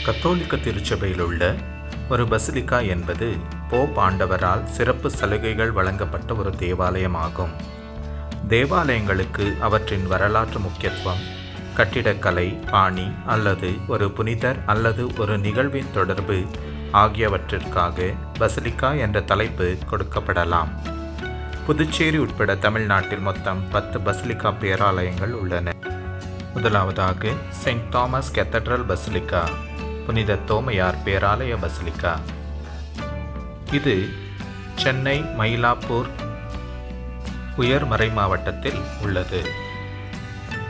கத்தோலிக்க திருச்சபையில் உள்ள ஒரு பசிலிக்கா என்பது போப் ஆண்டவரால் சிறப்பு சலுகைகள் வழங்கப்பட்ட ஒரு தேவாலயமாகும். தேவாலயங்களுக்கு அவற்றின் வரலாற்று முக்கியத்துவம், கட்டிடக்கலை பாணி அல்லது ஒரு புனிதர் அல்லது ஒரு நிகழ்வின் தொடர்பு ஆகியவற்றிற்காக பசிலிக்கா என்ற தலைப்பு கொடுக்கப்படலாம். புதுச்சேரி உட்பட தமிழ்நாட்டில் மொத்தம் 10 பசிலிக்கா பேராலயங்கள் உள்ளன. முதலாவதாக செயின்ட் தாமஸ் கேத்தட்ரல் பசிலிக்கா, புனித தோமையார் பேராலய பசிலிக்கா. இது சென்னை மயிலாப்பூர் உயர் மறைமாவட்டத்தில் உள்ளது.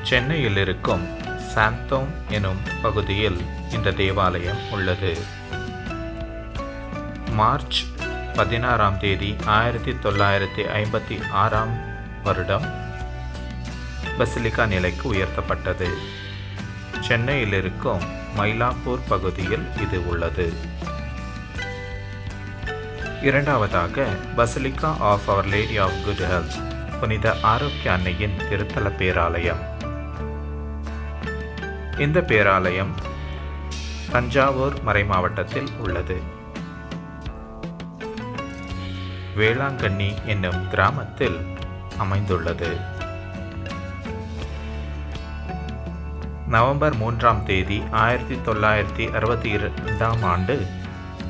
சென்னையில் இருக்கும் சாந்தோம் எனும் பகுதியில் இந்த தேவாலயம் உள்ளது. மார்ச் 16ஆம் தேதி 1956ஆம் வருடம் பசிலிக்கா நிலைக்கு உயர்த்தப்பட்டது. சென்னையில் இருக்கும் மயிலாப்பூர் பகுதியில் இது உள்ளது. இரண்டாவதாக basilica of our lady of good health, புனித ஆரோக்கிய அன்னையின் திருத்தல பேராலயம். இந்த பேராலயம் தஞ்சாவூர் மறைமாவட்டத்தில் உள்ளது. வேளாங்கண்ணி என்னும் கிராமத்தில் அமைந்துள்ளது. நவம்பர் 3ஆம் தேதி 1962ஆம் ஆண்டு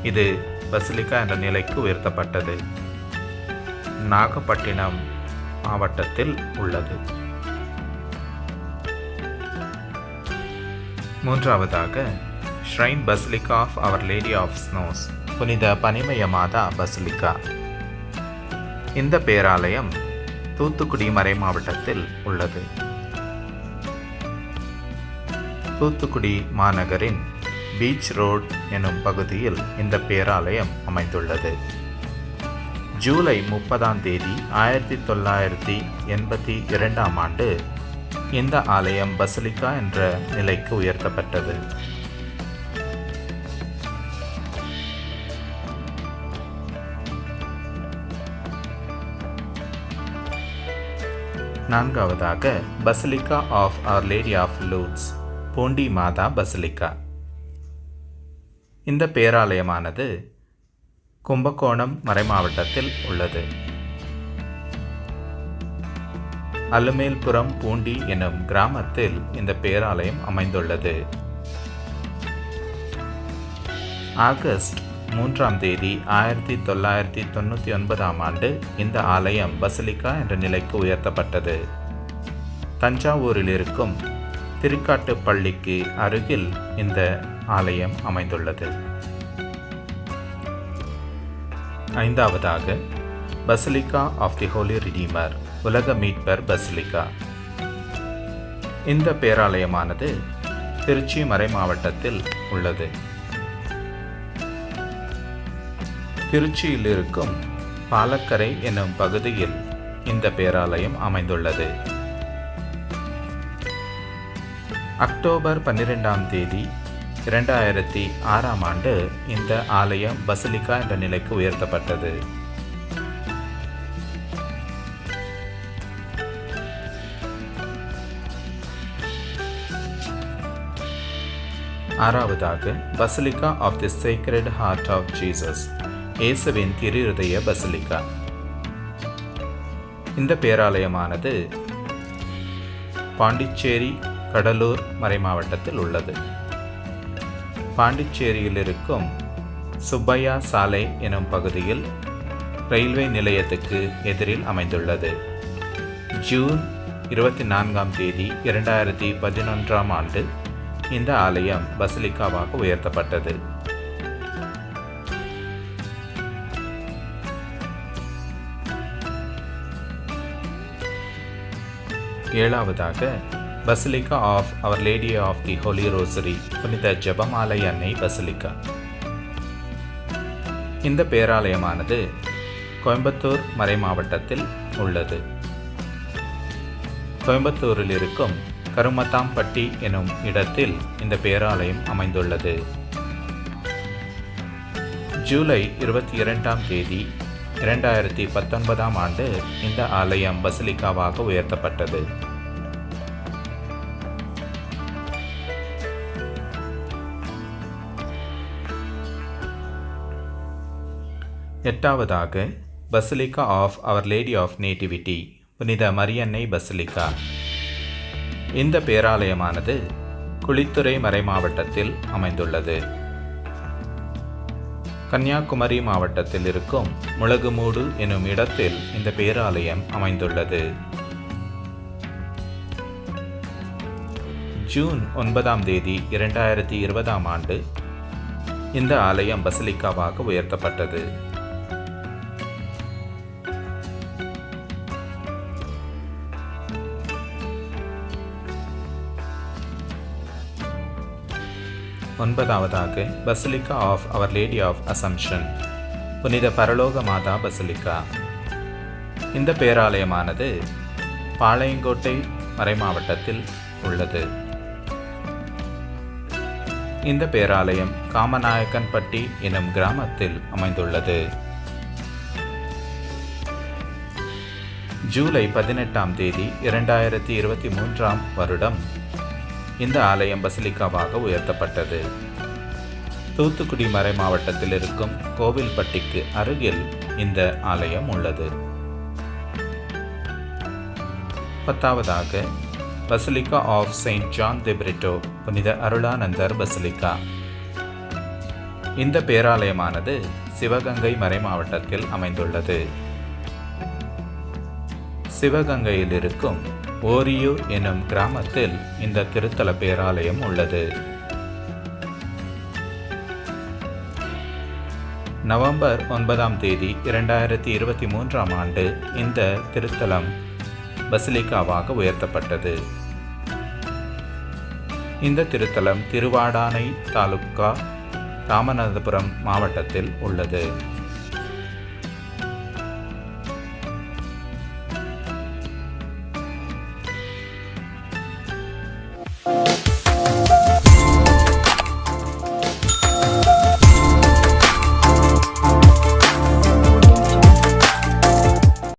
இது பசிலிக்கா என்ற நிலைக்கு உயர்த்தப்பட்டது. நாகப்பட்டினம் மாவட்டத்தில் உள்ளது. மூன்றாவதாக shrine basilica of our lady of snows, புனித பனிமய மாதா பசிலிக்கா. இந்த பேராலயம் தூத்துக்குடி மறைமாவட்டத்தில் உள்ளது. தூத்துக்குடி மாநகரின் பீச் ரோட் எனும் பகுதியில் இந்த பேராலயம் அமைந்துள்ளது. ஜூலை 30ஆம் தேதி 1982ஆம் ஆண்டு இந்த ஆலயம் பசிலிக்கா என்ற நிலைக்கு உயர்த்தப்பட்டது. நான்காவதாக basilica of our lady of Lourdes, Poondi மாதா பசிலிக்கா. இந்த பேராலயமானது கும்பகோணம் மறைமாவட்டத்தில் உள்ளது. அலுமேல்புரம் பூண்டி எனும் கிராமத்தில் இந்த பேராலயம் அமைந்துள்ளது. ஆகஸ்ட் 3ஆம் தேதி 1999ஆம் ஆண்டு இந்த ஆலயம் பசிலிக்கா என்ற நிலைக்கு உயர்த்தப்பட்டது. தஞ்சாவூரில் இருக்கும் திருக்காட்டுப்பள்ளிக்கு அருகில் இந்த ஆலயம் அமைந்துள்ளது. ஐந்தாவதாக basilica of the holy redeemer, உலக மீட்பர் பசிலிக்கா. இந்த பேராலயமானது திருச்சி மறைமாவட்டத்தில் உள்ளது. திருச்சியில் இருக்கும் பாலக்கரை என்னும் பகுதியில் இந்த பேராலயம் அமைந்துள்ளது. அக்டோபர் 12ஆம் தேதி 2006ஆம் ஆண்டு இந்த ஆலயம் பசிலிக்கா என்ற நிலைக்கு உயர்த்தப்பட்டது. ஆறாவதாக basilica of the sacred heart of Jesus, இயேசுவின் திருஹிருதய பசிலிக்கா. இந்த பேராலயமானது பாண்டிச்சேரி கடலூர் மறைமாவட்டத்தில் உள்ளது. பாண்டிச்சேரியில் இருக்கும் சுப்பையா சாலை எனும் பகுதியில் ரயில்வே நிலையத்துக்கு எதிரில் அமைந்துள்ளது. ஜூன் 24ஆம் தேதி 2011ஆம் ஆண்டு இந்த ஆலயம் பசிலிக்காவாக உயர்த்தப்பட்டது. ஏழாவதாக basilica of our lady of the holy rosary, புனித ஜெபமாலை அன்னை பசிலிக்கா. இந்த பேராலயமானது கோயம்புத்தூர் மறைமாவட்டத்தில் உள்ளது. கோயம்புத்தூரில் இருக்கும் கருமத்தாம்பட்டி எனும் இடத்தில் இந்த பேராலயம் அமைந்துள்ளது. ஜூலை 22ஆம் தேதி 2019ஆம் ஆண்டு இந்த ஆலயம் பசிலிக்காவாக உயர்த்தப்பட்டது. எட்டாவதாக basilica of our lady of nativity புனித மரியன்னை பசிலிக்கா. இந்த பேராலயமானது குளித்துறை மறைமாவட்டத்தில் அமைந்துள்ளது. கன்னியாகுமரி மாவட்டத்தில் இருக்கும் முளகுமூடு எனும் இடத்தில் இந்த பேராலயம் அமைந்துள்ளது. ஜூன் 9ஆம் தேதி 2020ஆம் ஆண்டு இந்த ஆலயம் பசிலிக்காவாக உயர்த்தப்பட்டது. ஒன்பதாவதாக basilica of our lady of assumption புனித பரலோக மாதா பசிலிக்கா. இந்த பேராலயமானது பாளையங்கோட்டை மறைமாவட்டத்தில் உள்ளது. இந்த பேராலயம் காமநாயக்கன்பட்டி எனும் கிராமத்தில் அமைந்துள்ளது. ஜூலை 18ஆம் தேதி 2023ஆம் வருடம் இந்த ஆலயம் பசிலிக்காவாக உயர்த்தப்பட்டது. தூத்துக்குடி மறை மாவட்டத்தில் இருக்கும் கோவில்பட்டிக்கு அருகில் இந்த ஆலயம் உள்ளது. 10ஆவதாக basilica of saint John the Britto புனித அருளானந்தர் பசிலிக்கா. இந்த பேராலயமானது சிவகங்கை மறை மாவட்டத்தில் அமைந்துள்ளது. சிவகங்கையில் இருக்கும் ஓரியூர் எனும் கிராமத்தில் இந்த திருத்தல பேராலயம் உள்ளது. நவம்பர் 9ஆம் தேதி 2023ஆம் ஆண்டு இந்த திருத்தலம் பசிலிக்காவாக உயர்த்தப்பட்டது. இந்த திருத்தலம் திருவாடானை தாலுகா ராமநாதபுரம் மாவட்டத்தில் உள்ளது.